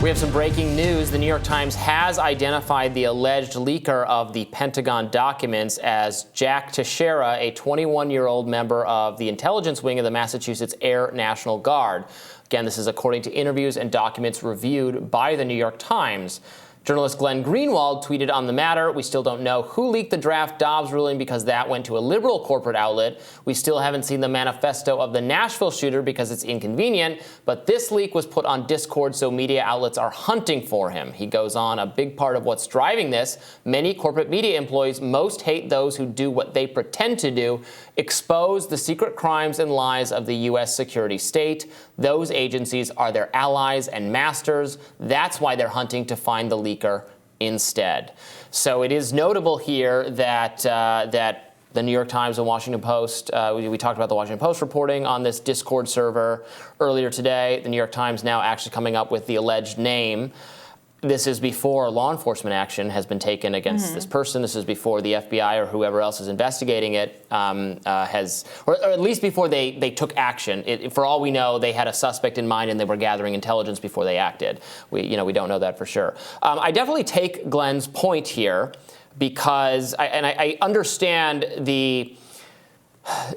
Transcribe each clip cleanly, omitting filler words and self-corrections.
We have some breaking news. The New York Times has identified the alleged leaker of the Pentagon documents as Jack Teixeira, a 21-year-old member of the intelligence wing of the Massachusetts Air National Guard. Again, this is according to interviews and documents reviewed by the New York Times. Journalist Glenn Greenwald tweeted on the matter, "We still don't know who leaked the draft Dobbs ruling because that went to a liberal corporate outlet. We still haven't seen the manifesto of the Nashville shooter because it's inconvenient, but this leak was put on Discord, so media outlets are hunting for him." He goes on, "A big part of what's driving this, many corporate media employees most hate those who do what they pretend to do, expose the secret crimes and lies of the U.S. security state. Those agencies are their allies and masters. That's why they're hunting to find the leaker instead." So it is notable here that the New York Times and Washington Post, we talked about the Washington Post reporting on this Discord server earlier today. The New York Times now actually coming up with the alleged name. This is before law enforcement action has been taken against this person. This is before the FBI or whoever else is investigating it or at least before they took action. For all we know, they had a suspect in mind and they were gathering intelligence before they acted. We don't know that for sure. I definitely take Glenn's point here because I understand the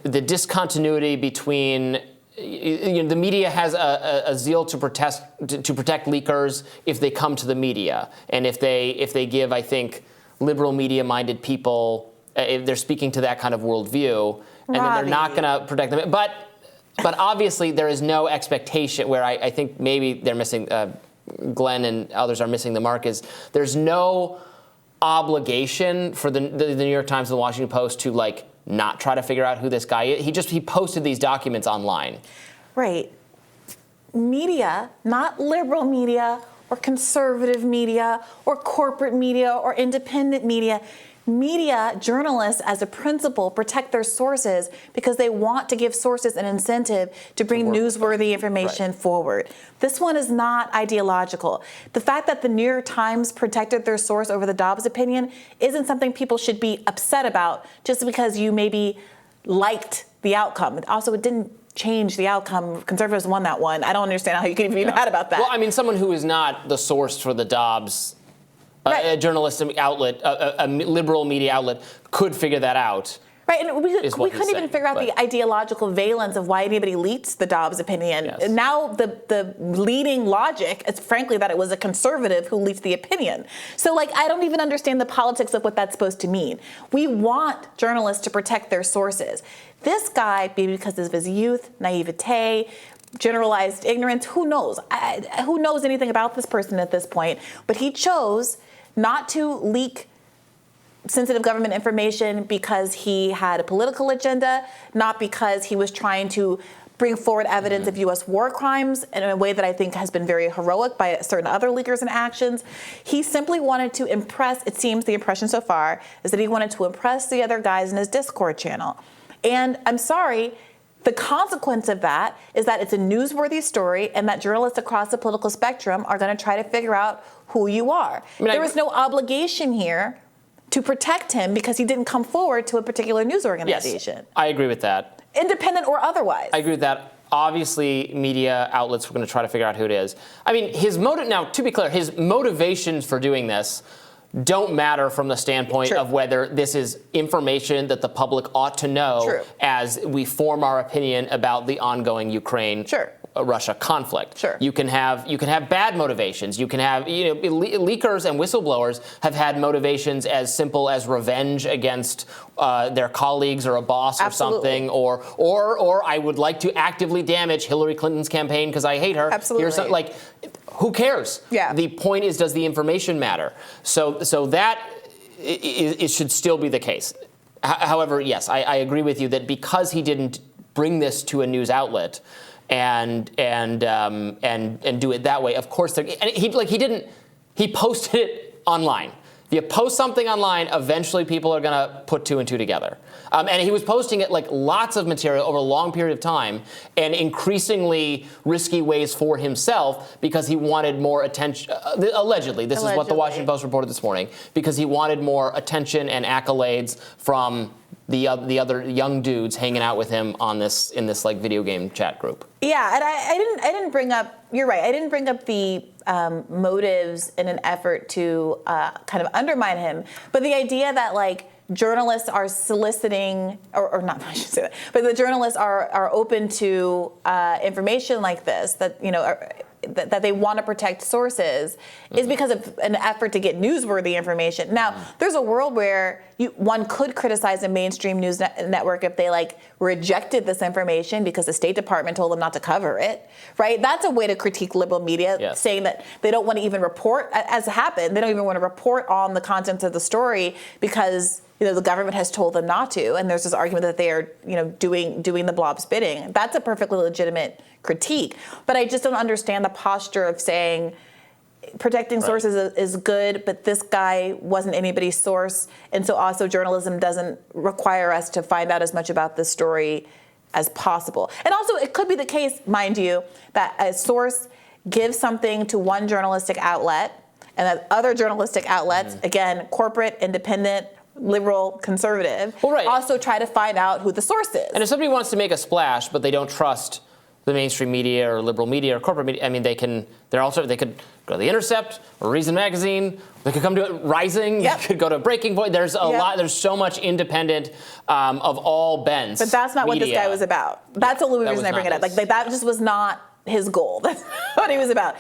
discontinuity between. The media has a zeal to protect leakers if they come to the media, and if they give, I think, liberal media-minded people, if they're speaking to that kind of worldview, and then they're not going to protect them. But obviously there is no expectation where I think maybe they're missing. Glenn and others are missing the mark. Is there's no obligation for the New York Times and the Washington Post to not try to figure out who this guy is. He posted these documents online. Right. Media, not liberal media or conservative media or corporate media or independent media. Media journalists, as a principle, protect their sources because they want to give sources an incentive to bring newsworthy information forward. This one is not ideological. The fact that the New York Times protected their source over the Dobbs opinion isn't something people should be upset about just because you maybe liked the outcome. Also, it didn't change the outcome. Conservatives won that one. I don't understand how you can even be mad about that. Well, I mean, someone who is not the source for the Dobbs a journalistic outlet, a liberal media outlet, could figure that out. Right, and we couldn't even figure out the ideological valence of why anybody leaked the Dobbs opinion. Yes. Now the leading logic is, frankly, that it was a conservative who leaked the opinion. So, I don't even understand the politics of what that's supposed to mean. We want journalists to protect their sources. This guy, maybe because of his youth, naivete, generalized ignorance, who knows? Who knows anything about this person at this point? But he chose not to leak sensitive government information because he had a political agenda, not because he was trying to bring forward evidence of U.S. war crimes in a way that I think has been very heroic by certain other leakers and actions. He simply wanted to impress, it seems the impression so far, is that he wanted to impress the other guys in his Discord channel. And I'm sorry, the consequence of that is that it's a newsworthy story and that journalists across the political spectrum are going to try to figure out who you are. There was no obligation here to protect him because he didn't come forward to a particular news organization. Yes, I agree with that. Independent or otherwise. I agree with that. Obviously, media outlets were going to try to figure out who it is. I mean, now, to be clear, his motivations for doing this don't matter from the standpoint of whether this is information that the public ought to know as we form our opinion about the ongoing Ukraine Russia conflict. You can have bad motivations. You can have leakers and whistleblowers have had motivations as simple as revenge against their colleagues or a boss or something, or I would like to actively damage Hillary Clinton's campaign because I hate her. Absolutely. Who cares? Yeah. The point is, does the information matter? So that it should still be the case. However, yes, I agree with you that because he didn't bring this to a news outlet and do it that way, of course, he posted it online. If you post something online, eventually people are going to put two and two together. And he was posting it lots of material over a long period of time and increasingly risky ways for himself because he wanted more attention. Allegedly, this is what the Washington Post reported this morning, because he wanted more attention and accolades from the other young dudes hanging out with him in this like video game chat group. Yeah, and I didn't bring up. You're right. I didn't bring up the motives in an effort to kind of undermine him, but the idea that like journalists are soliciting, or not, I should say that, but the journalists are open to information like this, that, you know, that they want to protect sources, is because of an effort to get newsworthy information. Now, there's a world where one could criticize a mainstream news network if they like rejected this information because the State Department told them not to cover it, right? That's a way to critique liberal media, saying that they don't want to even report, as happened, they don't even want to report on the contents of the story because, you know, the government has told them not to, and there's this argument that they are, you know, doing the blob's bidding. That's a perfectly legitimate critique, but I just don't understand the posture of saying protecting sources is good, but this guy wasn't anybody's source, and so also journalism doesn't require us to find out as much about this story as possible. And also, it could be the case, mind you, that a source gives something to one journalistic outlet, and that other journalistic outlets, again, corporate, independent, liberal, conservative, also try to find out who the source is. And if somebody wants to make a splash, but they don't trust the mainstream media or liberal media or corporate media, I mean, they could go to The Intercept or Reason Magazine. They could come to Rising. They could go to Breaking Point. There's a lot. There's so much independent of all bents. But that's not what this guy was about. That's the only reason I bring it up. Like that just was not his goal. That's what he was about.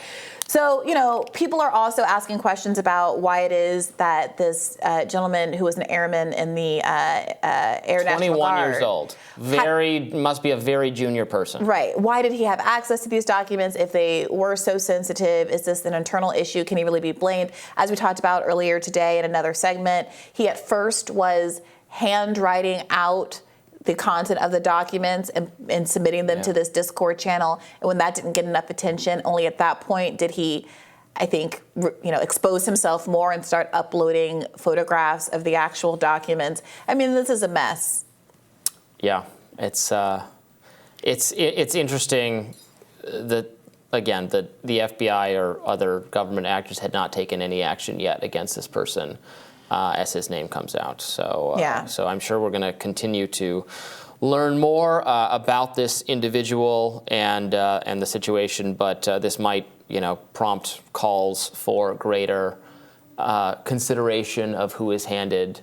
So, you know, people are also asking questions about why it is that this gentleman who was an airman in the Air National Guard, 21 years old, must be a very junior person. Right. Why did he have access to these documents if they were so sensitive? Is this an internal issue? Can he really be blamed? As we talked about earlier today in another segment, he at first was handwriting out the content of the documents and submitting them to this Discord channel. And when that didn't get enough attention, only at that point did he, I think, expose himself more and start uploading photographs of the actual documents. I mean, this is a mess. Yeah, it's interesting that, again, the FBI or other government actors had not taken any action yet against this person. As his name comes out. So I'm sure we're going to continue to learn more about this individual and the situation, but this might, prompt calls for greater consideration of who is handed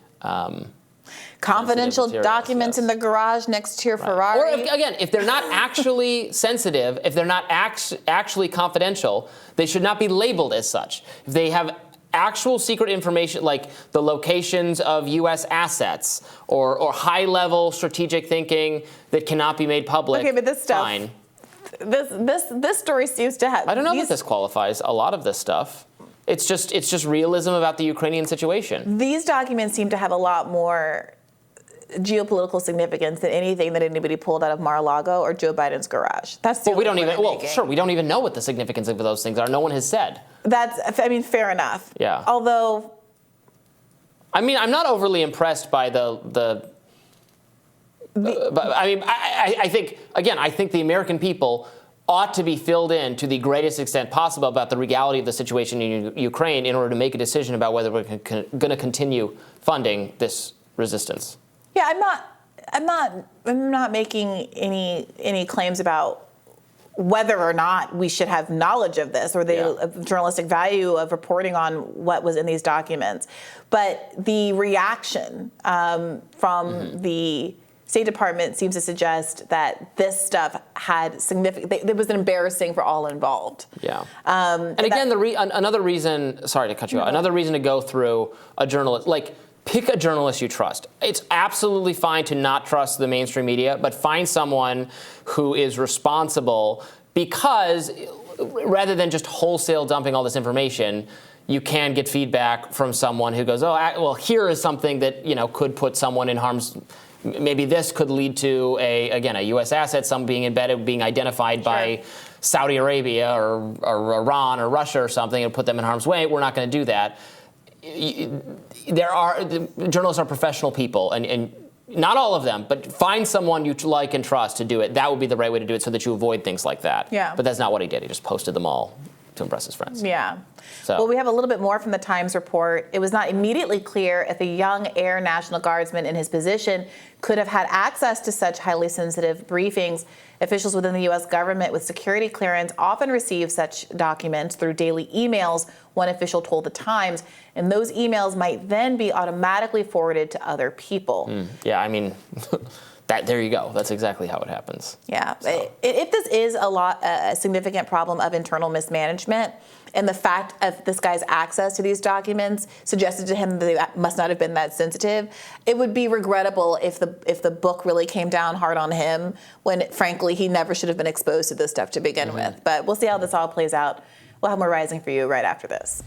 confidential documents in the garage next to your Ferrari. Or if they're not actually sensitive, if they're not actually confidential, they should not be labeled as such. If they have actual secret information, like the locations of U.S. assets or high-level strategic thinking that cannot be made public. Okay, but this stuff, fine. This story seems to have. I don't know that this qualifies a lot of this stuff. It's just realism about the Ukrainian situation. These documents seem to have a lot more geopolitical significance than anything that anybody pulled out of Mar-a-Lago or Joe Biden's garage. That's the we don't even know what the significance of those things are. No one has said. Fair enough. Yeah. Although, I'm not overly impressed by but I think the American people ought to be filled in to the greatest extent possible about the reality of the situation in Ukraine in order to make a decision about whether we're going to continue funding this resistance. Yeah, I'm not making any claims about whether or not we should have knowledge of this or the journalistic value of reporting on what was in these documents. But the reaction from the State Department seems to suggest that this stuff had it was embarrassing for all involved. Yeah. And again, another reason, sorry to cut you off, another reason to go through a journalist, pick a journalist you trust. It's absolutely fine to not trust the mainstream media, but find someone who is responsible, because rather than just wholesale dumping all this information, you can get feedback from someone who goes, here is something that could put someone in harm's. Maybe this could lead to a U.S. asset, some being embedded, being identified by Saudi Arabia or Iran or Russia or something, and put them in harm's way. We're not going to do that. Journalists are professional people, and not all of them, but find someone you like and trust to do it. That would be the right way to do it so that you avoid things like that. Yeah. But that's not what he did. He just posted them all to impress his friends. Yeah. So. Well, we have a little bit more from the Times report. It was not immediately clear if a young Air National Guardsman in his position could have had access to such highly sensitive briefings. Officials within the U.S. government with security clearance often receive such documents through daily emails, one official told the Times, and those emails might then be automatically forwarded to other people. Yeah, I mean, there you go. That's exactly how it happens. Yeah. So. If this is a significant problem of internal mismanagement, and the fact of this guy's access to these documents suggested to him that they must not have been that sensitive, it would be regrettable if the book really came down hard on him when, frankly, he never should have been exposed to this stuff to begin with. But we'll see how this all plays out. We'll have more Rising for you right after this.